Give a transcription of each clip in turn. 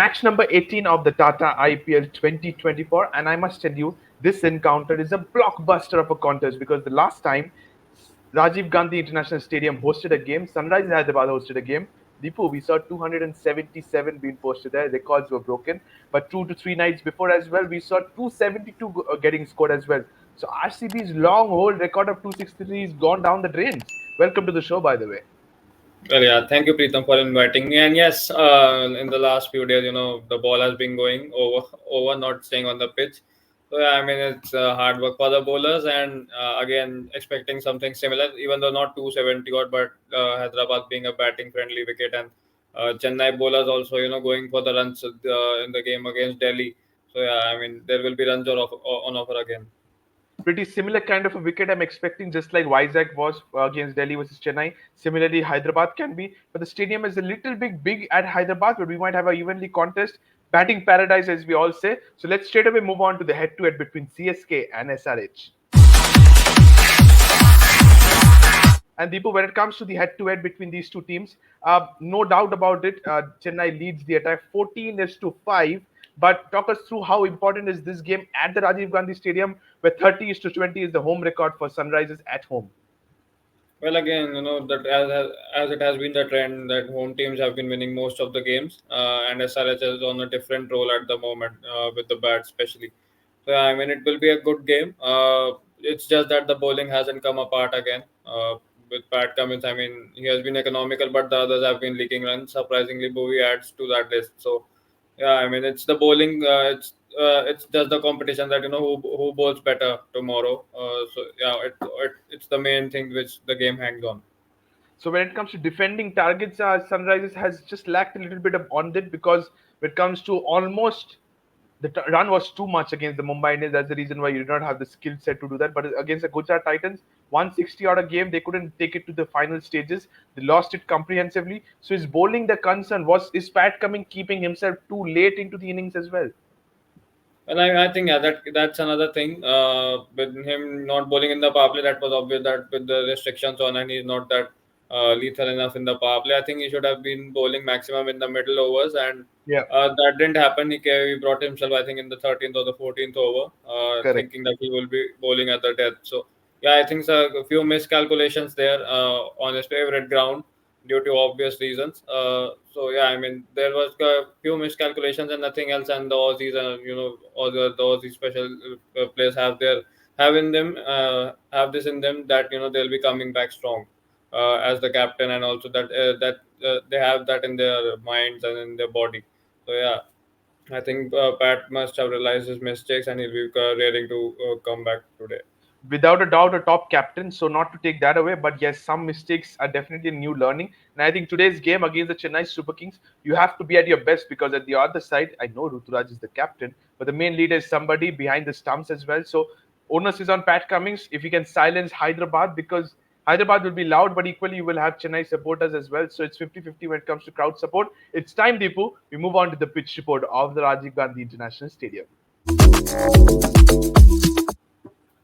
match number 18 of the Tata IPL 2024, and I must tell you, this encounter is a blockbuster of a contest because the last time Rajiv Gandhi International Stadium hosted a game, Sunrisers Hyderabad hosted a game. Deepu, we saw 277 being posted there. Records were broken, but 2 to 3 nights before as well, we saw 272 getting scored as well. So RCB's long hold record of 263 is gone down the drains. Welcome to the show, by the way. Well, yeah, thank you, Preetham, for inviting me. And yes, in the last few days, the ball has been going over, not staying on the pitch. So yeah, I mean, it's hard work for the bowlers, and again, expecting something similar, even though not 270 odd, but Hyderabad being a batting friendly wicket, and Chennai bowlers also, going for the runs in the game against Delhi. So yeah, I mean, there will be runs on offer again. Pretty similar kind of a wicket I'm expecting, just like Vizag was against Delhi versus Chennai. Similarly, Hyderabad can be, but the stadium is a little bit big at Hyderabad, but we might have a evenly contest. Batting paradise, as we all say. So let's straight away move on to the head-to-head between CSK and SRH. And Deepu, when it comes to the head-to-head between these two teams, no doubt about it, Chennai leads the attack 14 is to 5. But talk us through how important is this game at the Rajiv Gandhi Stadium, where 30 is to 20 is the home record for Sunrisers at home. Well, again, that as it has been the trend that home teams have been winning most of the games, and SRH is on a different role at the moment with the bat, especially. So yeah, I mean, it will be a good game. It's just that the bowling hasn't come apart again. With Pat Cummins, I mean, he has been economical, but the others have been leaking runs. Surprisingly, Bowie adds to that list. So yeah, I mean, it's the bowling. It's just the competition that who bowls better tomorrow. So yeah, it's the main thing which the game hangs on. So when it comes to defending targets, Sunrisers has just lacked a little bit of on it because when it comes to almost run was too much against the Mumbai Indians. That's the reason why you did not have the skill set to do that. But against the Gujarat Titans, 160 out a game, they couldn't take it to the final stages. They lost it comprehensively. So is bowling the concern? Was is Pat coming keeping himself too late into the innings as well? Well, I think yeah, that's another thing. With him not bowling in the power play, that was obvious that with the restrictions on, and he's not that lethal enough in the power play. I think he should have been bowling maximum in the middle overs, and Yeah, that didn't happen. He brought himself, I think, in the 13th or the 14th over, correct. thinking that he will be bowling at the death. So yeah, I think so, a few miscalculations there on his favorite ground due to obvious reasons. So yeah, I mean there was a few miscalculations and nothing else, and the Aussies and all the Aussie special players have in them have this in them that they'll be coming back strong as the captain, and also that they have that in their minds and in their body. So yeah, I think Pat must have realized his mistakes and he'll be raring to come back today. Without a doubt, a top captain. So not to take that away, but yes, some mistakes are definitely new learning. And I think today's game against the Chennai Super Kings, you have to be at your best because at the other side, I know Ruturaj is the captain, but the main leader is somebody behind the stumps as well. So onus is on Pat Cummins if he can silence Hyderabad because Hyderabad will be loud, but equally you will have Chennai supporters as well. So it's 50-50 when it comes to crowd support. It's time, Deepu. We move on to the pitch report of the Rajiv Gandhi International Stadium.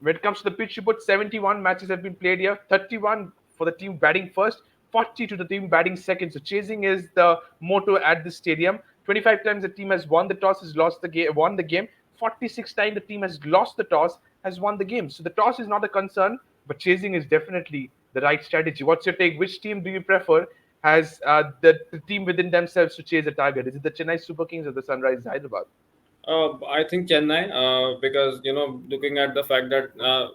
When it comes to the pitch report, 71 matches have been played here, 31 for the team batting first, 40 to the team batting second. So chasing is the motto at the stadium. 25 times the team has won the toss, has lost the game, won the game. 46 times the team has lost the toss, has won the game. So the toss is not a concern, but chasing is definitely the right strategy. What's your take? Which team do you prefer? Has the team within themselves to chase a target? Is it the Chennai Super Kings or the Sunrisers Hyderabad? I think Chennai, because looking at the fact that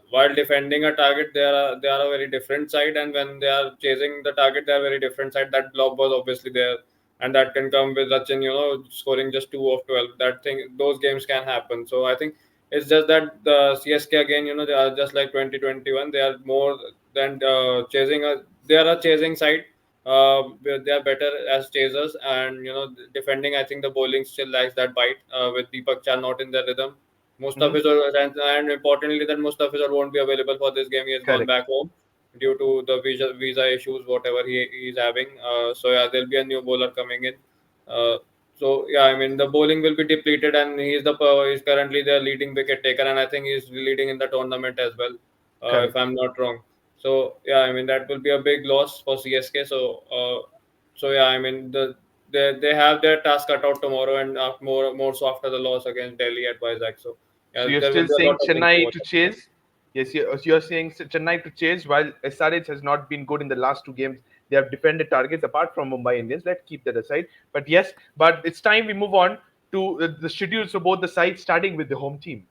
while defending a target, they are a very different side, and when they are chasing the target, they are very different side. That blob was obviously there, and that can come with Sachin, scoring just 2 of 12. That thing, those games can happen. So I think it's just that the CSK again, they are just like 2021. They are more than chasing a. They are a chasing side, they are better as chasers, and defending. I think the bowling still lacks that bite with Deepak Chal not in the rhythm. Hmm. And importantly, that Mustafizur won't be available for this game. He has gone Correct. back home due to the visa issues, whatever he is having. So yeah, there'll be a new bowler coming in. Uh, so yeah, I mean the bowling will be depleted, and he's currently the leading wicket taker, and I think he's leading in the tournament as well, if Correct. I'm not wrong. So yeah, I mean that will be a big loss for CSK. So yeah, I mean they have their task cut out tomorrow, and more so after the loss against Delhi at Vizag. So So yeah, you're there will still be a lot saying of things to Chennai watch to out. chase? Yes, you're saying Chennai to chase, while SRH has not been good in the last two games. They have defended targets apart from Mumbai Indians. Let's keep that aside. But yes, but it's time we move on to the schedules for both the sides, starting with the home team.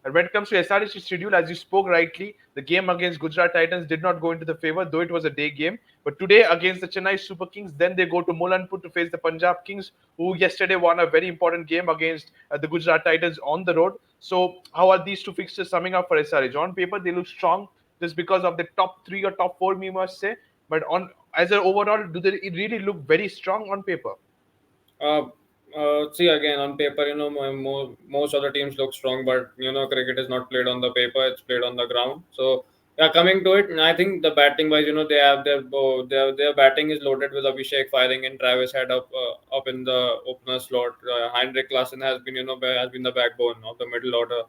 And when it comes to SRH's schedule, as you spoke rightly, the game against Gujarat Titans did not go into the favor, though it was a day game. But today against the Chennai Super Kings, then they go to Molanpur to face the Punjab Kings, who yesterday won a very important game against the Gujarat Titans on the road. So, how are these two fixtures summing up for SRH? On paper, they look strong just because of the top three or top four, we must say. But on as an overall, do they really look very strong on paper? Uh, See, again, on paper, most of the teams look strong, but cricket is not played on the paper; it's played on the ground. So, yeah, coming to it, I think the batting wise, they have their batting is loaded with Abhishek firing and Travis Head up in the opener slot. Heinrich Klaasen has been the backbone of the middle order.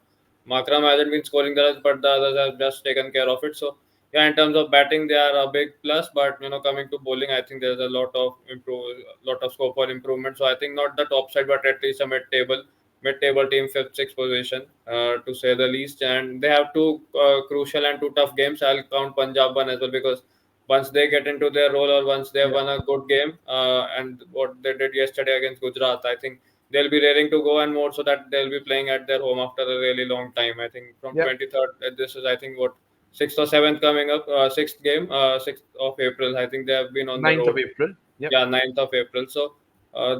Makram hasn't been scoring the runs, but the others have just taken care of it. So yeah, in terms of batting, they are a big plus. But coming to bowling, I think there's a lot of scope for improvement. So I think not the top side, but at least a mid-table team, fifth, sixth position, to say the least. And they have two crucial and two tough games. I'll count Punjab one as well, because once they get into their role, or once they Yeah. won a good game, and what they did yesterday against Gujarat, I think they'll be raring to go, and more so that they'll be playing at their home after a really long time. I think from Yeah. 23rd, this is I think what sixth or seventh coming up, sixth game, 6th of April. I think they have been on the 9th road. of April. Yep. Yeah, 9th of April. So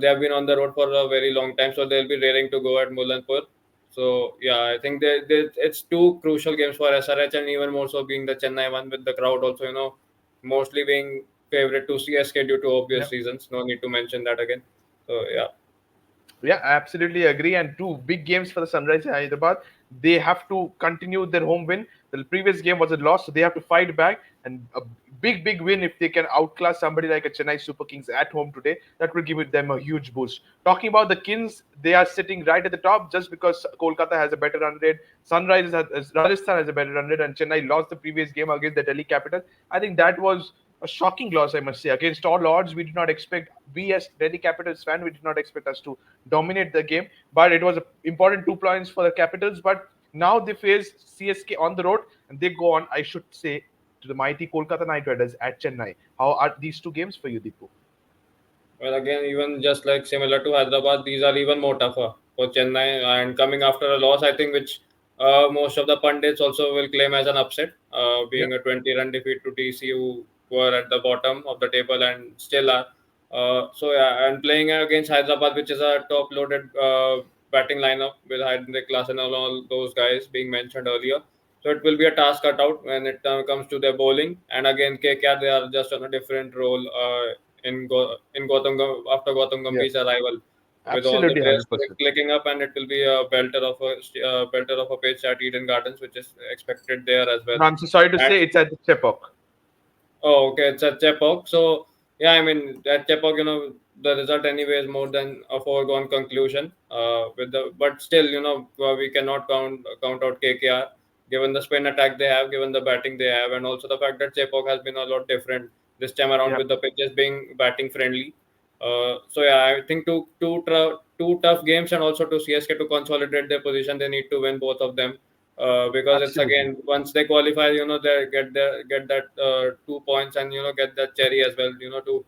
they have been on the road for a very long time. So they'll be raring to go at Mulanpur. So yeah, I think it's two crucial games for SRH, and even more so being the Chennai one, with the crowd also, mostly being favorite to CSK due to obvious Yep. reasons. No need to mention that again. So yeah. Yeah, I absolutely agree. And two big games for the Sunrisers Hyderabad. They have to continue their home win. The previous game was a loss, so they have to fight back. And a big win if they can outclass somebody like a Chennai Super Kings at home today. That will give them a huge boost. Talking about the Kings, they are sitting right at the top just because Kolkata has a better run rate. Rajasthan has a better run rate, and Chennai lost the previous game against the Delhi Capitals. I think that was a shocking loss, I must say. Against all odds, we did not expect, we as Delhi Capitals fan, we did not expect us to dominate the game. But it was an important 2 points for the Capitals. But now they face CSK on the road and they go on, I should say, to the mighty Kolkata Knight Riders at Chennai. How are these two games for you, Deepu? Well, again, even just like similar to Hyderabad, these are even more tougher for Chennai. And coming after a loss, I think, which most of the pundits also will claim as an upset, Yeah, being a 20-run defeat to TCU, who were at the bottom of the table and still are. So yeah, and playing against Hyderabad, which is a top-loaded batting lineup with Heinrich Klaasen and all those guys being mentioned earlier. So it will be a task cut out when it comes to their bowling. And again, KKR, they are just on a different role in after Gautam yeah, Gambhir's arrival, with all the absolutely, players 100%. clicking up, and it will be a belter of a pitch at Eden Gardens, which is expected there as well. No, I'm so sorry to And say it's at the Chepauk. oh, okay, it's at Chepauk. So yeah, I mean at Chepauk, the result anyway is more than a foregone conclusion. But still, we cannot count out KKR, given the spin attack they have, given the batting they have, and also the fact that Chepauk has been a lot different this time around, Yeah, with the pitches being batting friendly. So yeah, I think two tough games, and also to CSK to consolidate their position, they need to win both of them, because it's absolutely. again, once they qualify, they get that 2 points, and get that cherry as well. To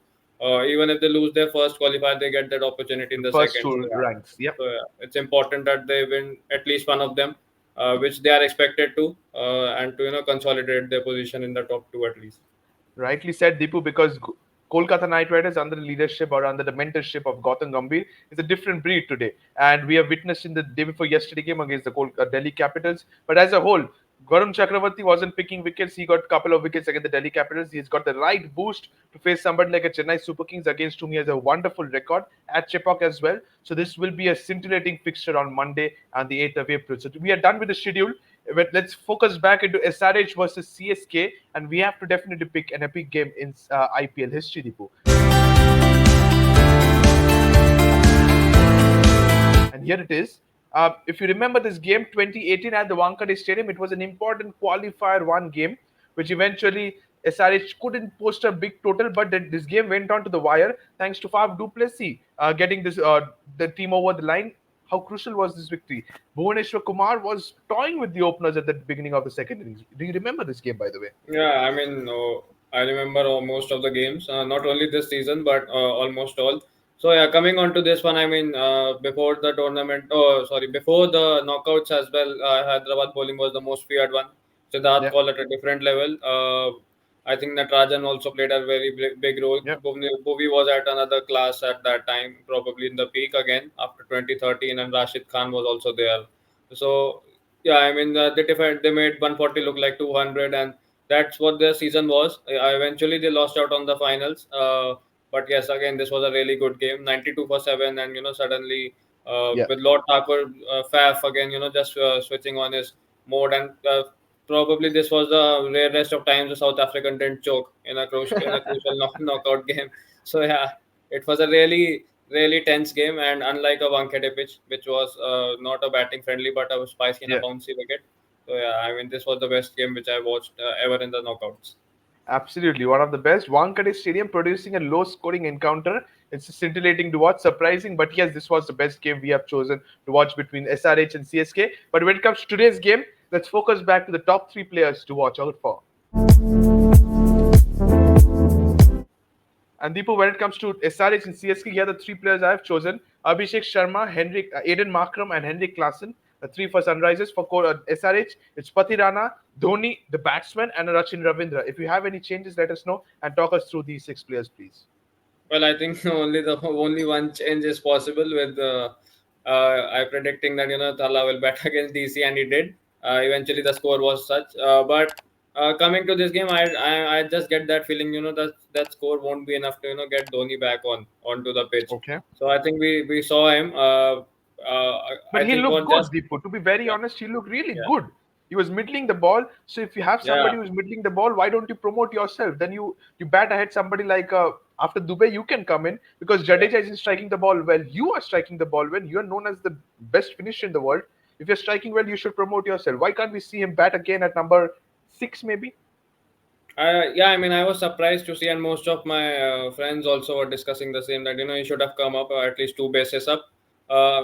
even if they lose their first qualifier, they get that opportunity in The the first second. So two yeah, ranks. Yep. it's important that they win at least one of them, which they are expected to, and to consolidate their position in the top two at least. Rightly said, Deepu, because Kolkata Knight Riders, under the leadership or under the mentorship of Gautam Gambhir, is a different breed today. And we have witnessed in the day before yesterday game against the Delhi Capitals. But as a whole, Varun Chakravarti wasn't picking wickets. He got a couple of wickets against the Delhi Capitals. He's got the right boost to face somebody like a Chennai Super Kings, against whom he has a wonderful record at Chepauk as well. So this will be a scintillating fixture on Monday and the 8th of April. So we are done with the schedule. But let's focus back into SRH versus CSK, and we have to definitely pick an epic game in IPL history, Deepu. And here it is. If you remember this game, 2018 at the Wankhede Stadium, it was an important qualifier one game, which eventually SRH couldn't post a big total, but this game went on to the wire thanks to Faf du Plessis getting the team over the line. How crucial was this victory? Bhuvaneshwar Kumar was toying with the openers at the beginning of the second innings. Do you remember this game, by the way? Yeah, I mean, I remember most of the games, not only this season, but almost all. So yeah, coming on to this one, I mean, before the tournament, oh sorry, before the knockouts as well, Hyderabad bowling was the most feared one. Siddharth Yeah, called at a different level. I think that Rajan also played a very big role. yeah, Bhuvi was at another class at that time, probably in the peak again after 2013, and Rashid Khan was also there. So yeah, I mean, they made 140 look like 200, and that's what their season was. Eventually, they lost out on the finals. But yes, again, this was a really good game, 92 for 7, and suddenly yeah, with Lord Thakur, Faf again, just switching on his mode, and probably this was the rarest of times the South African didn't choke in a crucial knockout game. So yeah, it was a really tense game, and unlike a Wankhede pitch, which was not a batting friendly but a spicy and a yeah. bouncy wicket. So yeah, I mean this was the best game which I watched ever in the knockouts. Absolutely, one of the best. Wankhede Stadium producing a low-scoring encounter. It's scintillating to watch, surprising, but yes, this was the best game we have chosen to watch between SRH and CSK. But when it comes to today's game, let's focus back to the top three players to watch out for. And Deepu, when it comes to SRH and CSK, here are the three players I have chosen: Abhishek Sharma, Aiden Markram, and Henrik Klassen. The three for Sunrisers. For SRH, it's Pati Rana, Dhoni, the batsman, and Rachin Ravindra. If you have any changes, let us know and talk us through these six players, please. Well, I think only one change is possible with I predicting that Thala will bat against DC, and he did. Eventually, the score was such. But coming to this game, I just get that feeling that that score won't be enough to get Dhoni back onto the pitch. Okay. So I think we saw him. But I he think looked for good, just Deepu. To be very yeah honest, he looked really yeah good. He was middling the ball. So if you have yeah somebody who's middling the ball, why don't you promote yourself? Then you bat ahead somebody like after Dubai, you can come in because yeah. Jadeja isn't striking the ball well. You are striking the ball well. You are known as the best finisher in the world. If you're striking well, you should promote yourself. Why can't we see him bat again at number six, maybe? Yeah, I mean, I was surprised to see, and most of my friends also were discussing the same that he should have come up at least two bases up,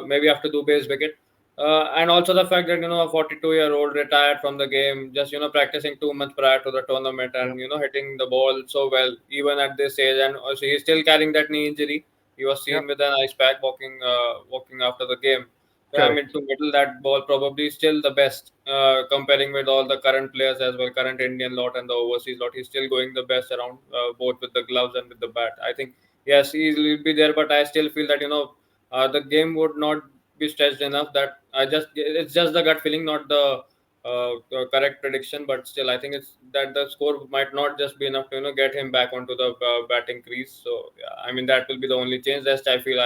maybe after Dubey's wicket, and also the fact that a 42-year-old retired from the game, just practicing 2 months prior to the tournament, Yeah, and hitting the ball so well even at this age, and also he's still carrying that knee injury. He was yeah, seen with an ice pack walking after the game. Yeah, I mean, correct. to middle that ball, probably still the best, comparing with all the current players as well, current Indian lot and the overseas lot. He's still going the best around, both with the gloves and with the bat. I think, yes, he will be there, but I still feel that, the game would not be stretched enough. That it's just the gut feeling, not the correct prediction, but still, I think it's that the score might not just be enough to, get him back onto the batting crease. So, yeah, I mean, that will be the only change. Rest, I feel,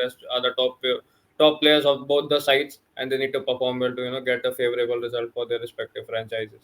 rest are the top players of both the sides, and they need to perform well to get a favorable result for their respective franchises.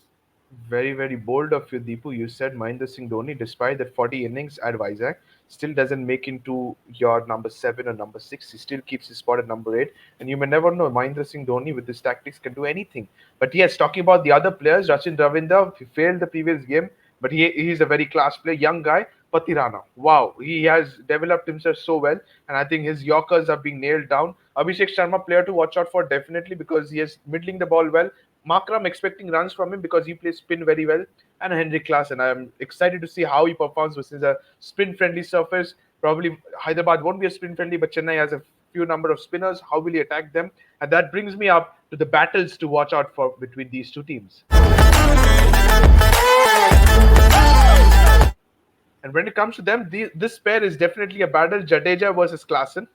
Very, very bold of you, Deepu. You said Mahendra Singh Dhoni, despite that 40 innings at Vizag, still doesn't make into your number 7 or number 6. He still keeps his spot at number 8. And you may never know, Mahendra Singh Dhoni with his tactics can do anything. But yes, talking about the other players, Rachin Ravindra, he failed the previous game, but he's a very class player, young guy. Patirana, wow, he has developed himself so well, and I think his Yorkers are being nailed down. Abhishek Sharma, player to watch out for definitely because he is middling the ball well. Markram expecting runs from him because he plays spin very well, and Henrik Klassen. I'm excited to see how he performs versus a spin-friendly surface. Probably Hyderabad won't be a spin-friendly, but Chennai has a few number of spinners. How will he attack them? And that brings me up to the battles to watch out for between these two teams. And when it comes to them, this pair is definitely a battle. Jadeja versus Klassen.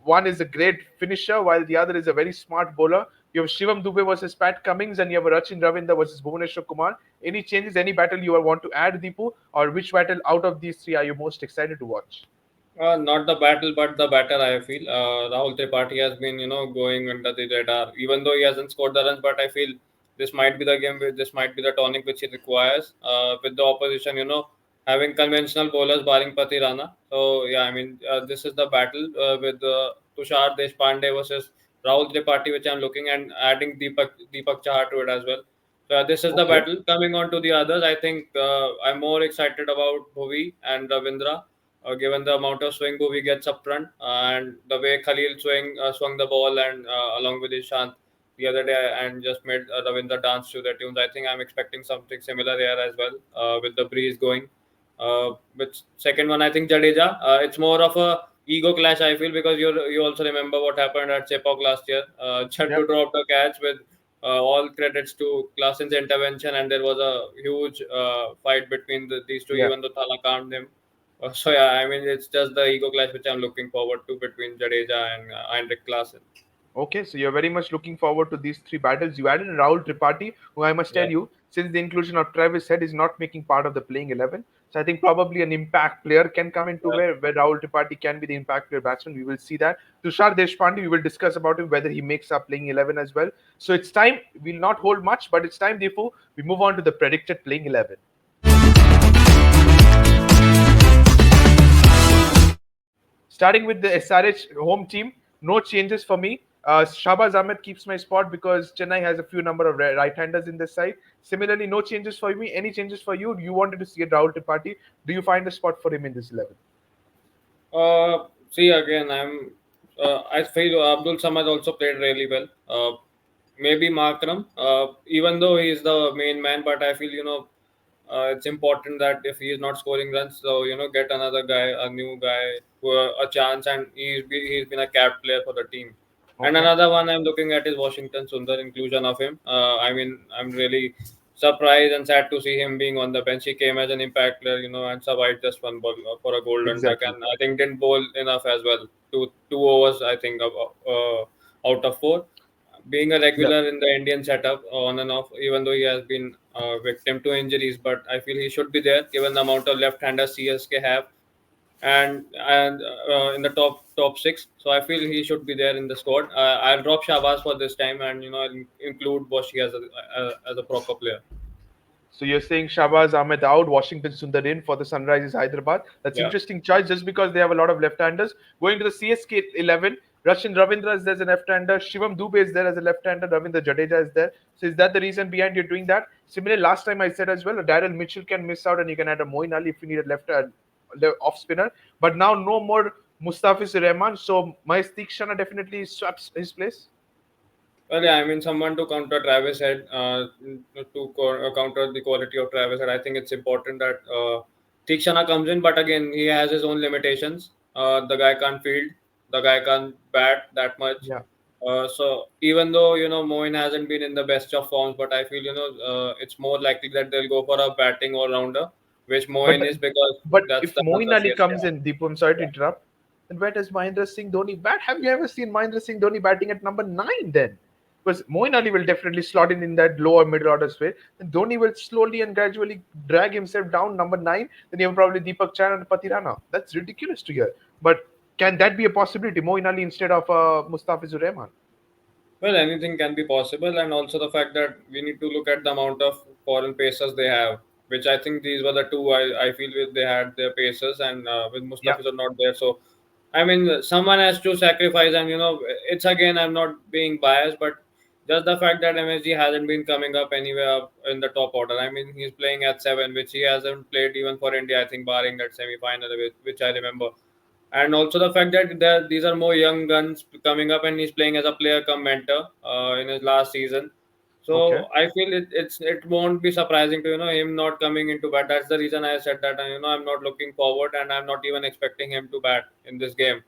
One is a great finisher, while the other is a very smart bowler. You have Shivam Dubey versus Pat Cummings, and you have Rachin Ravindra versus Bhuvaneshwar Kumar. Any changes, any battle you want to add, Deepu? Or which battle out of these three are you most excited to watch? Not the battle, but the batter. I feel Rahul Tripathi has been, going under the radar, even though he hasn't scored the runs. But I feel this might be the game. This might be the tonic which he requires with the opposition. Having conventional bowlers barring Pati Rana. So yeah, I mean, this is the battle with Tushar Deshpande versus Rahul Tripathi, which I'm looking and adding Deepak Chahar to it as well. So this is the Okay. battle. Coming on to the others, I think I'm more excited about Bhuvi and Ravindra, given the amount of swing Bhuvi gets up front and the way Khalil swung the ball and along with Ishant the other day and just made Ravindra dance to their tunes. I think I'm expecting something similar here as well with the breeze going. With second one, I think Jadeja. It's more of a ego clash. I feel because you also remember what happened at Chepauk last year. Chattu Yep. dropped a catch with all credits to Klassen's intervention, and there was a huge fight between these two, Yeah. even though Thala calmed him. So yeah, I mean it's just the ego clash which I'm looking forward to between Jadeja and Heinrich Klassen. Okay, so you're very much looking forward to these three battles. You added Rahul Tripathi, who I must tell Yeah, you, since the inclusion of Travis Head is not making part of the playing 11. So I think probably an impact player can come into yeah. where Rahul Tripathi can be the impact player batsman. We will see that. Tushar Deshpande, we will discuss about him, whether he makes up playing 11 as well. So it's time. We'll not hold much, but it's time, therefore, we move on to the predicted playing 11. Starting with the SRH home team, no changes for me. Shahbaz Ahmed keeps my spot because Chennai has a few number of right-handers in this side. Similarly, no changes for me. Any changes for you? You wanted to see a Rahul Tripathi. Do you find a spot for him in this 11? See again, I feel Abdul Samad also played really well. Maybe Makram, even though he is the main man, but I feel it's important that if he is not scoring runs, so get another guy, a new guy, who, a chance, and he's been a capped player for the team. And Okay. another one I'm looking at is Washington Sundar, inclusion of him. I mean, I'm really surprised and sad to see him being on the bench. He came as an impact player, and survived just one ball for a golden duck, Exactly. and I think didn't bowl enough as well. Two overs, I think, out of four. Being a Yeah. regular in the Indian setup on and off, even though he has been victim to injuries, but I feel he should be there given the amount of left-handers CSK have and in the top six. So I feel he should be there in the squad. I'll drop Shabazz for this time, and I'll include Boshi as a proper player. So you're saying Shahbaz Ahmed out, Washington Sundar in for the Sunrisers Hyderabad. That's Yeah. interesting choice just because they have a lot of left-handers. Going to the CSK 11, Russian Ravindra is there as a left-hander. Shivam Dubey is there as a left-hander. Ravindra Jadeja is there. So is that the reason behind you doing that? Similarly, last time I said as well, Daryl Mitchell can miss out and you can add a Moin Ali if you need a off spinner. But now no more Mustafizur Rahman. So Mahesh Theekshana definitely swaps his place. Well, yeah, I mean, someone to counter Travis Head, counter the quality of Travis Head. I think it's important that Theekshana comes in, but again, he has his own limitations. The guy can't field, the guy can't bat that much. Yeah. So even though Moin hasn't been in the best of forms, but I feel it's more likely that they'll go for a batting all rounder, which But Moin is because but that's if the Moeen Ali CSK comes have. in, Deepu, I'm sorry to Yeah. interrupt. Then where does Mahendra Singh Dhoni bat? Have you ever seen Mahendra Singh Dhoni batting at number 9 then? Because Moeen Ali will definitely slot in that lower middle order space. Then Dhoni will slowly and gradually drag himself down number 9. Then you have probably Deepak Chan and Patirana. That's ridiculous to hear. But can that be a possibility? Moeen Ali instead of Mustafizur Rahman? Well, anything can be possible, and also the fact that we need to look at the amount of foreign pacers they have, which I think these were the two I feel with they had their pacers, and with Yeah. Mustafizur not there. So, I mean, someone has to sacrifice, and it's again, I'm not being biased, but just the fact that MSG hasn't been coming up anywhere up in the top order. I mean, he's playing at 7, which he hasn't played even for India, I think, barring that semi final, which I remember, and also the fact that these are more young guns coming up, and he's playing as a player come mentor in his last season. Okay. So I feel it won't be surprising to him not coming into bat. That's the reason I said that, and I'm not looking forward, and I'm not even expecting him to bat in this game.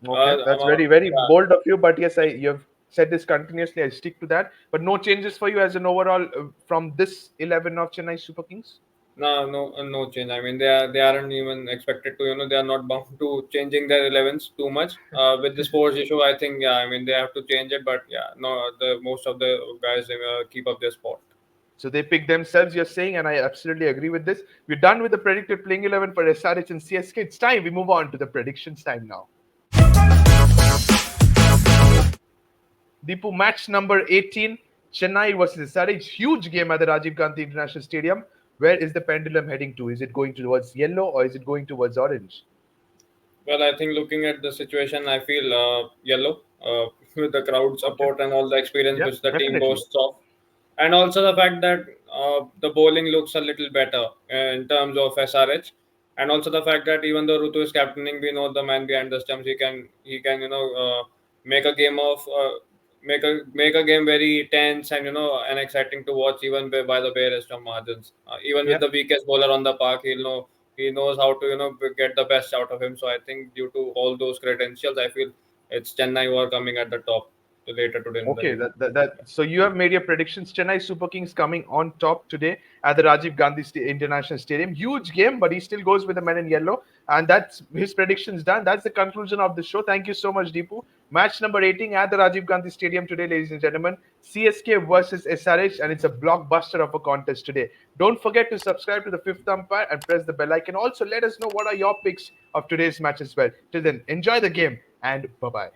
Okay, that's very, very Yeah, bold of you. But yes, you've said this continuously. I stick to that. But no changes for you as an overall from this 11 of Chennai Super Kings. no change. I mean, they aren't even expected to. They are not bound to changing their 11s too much. With the sports issue, I think yeah. I mean, they have to change it, but yeah, no. The most of the guys keep up their spot. So they pick themselves, you're saying, and I absolutely agree with this. We're done with the predicted playing 11 for SRH and CSK. It's time we move on to the predictions time now. Deepu, match number 18, Chennai versus SRH. Huge game at the Rajiv Gandhi International Stadium. Where is the pendulum heading to? Is it going towards yellow or is it going towards orange? Well, I think looking at the situation, I feel yellow with the crowd Okay. support and all the experience Yeah, which the team definitely. boasts of. and also the fact that the bowling looks a little better in terms of SRH, and also the fact that even though Rutu is captaining, we know the man behind the stumps. He can make a game of make a game very tense and and exciting to watch even by the barest of margins. Even with Yeah. the weakest bowler on the park, he knows how to get the best out of him. So I think due to all those credentials, I feel it's Chennai who are coming at the top later today in the Okay, evening. so you have made your predictions. Chennai Super Kings coming on top today at the Rajiv Gandhi International Stadium. Huge game, but he still goes with the men in yellow, and that's his predictions done. That's the conclusion of the show. Thank you so much, Deepu. Match number 18 at the Rajiv Gandhi Stadium today, ladies and gentlemen. CSK versus SRH, and it's a blockbuster of a contest today. Don't forget to subscribe to the Fifth Umpire and press the bell icon. Also, let us know what are your picks of today's match as well. Till then, enjoy the game and bye bye.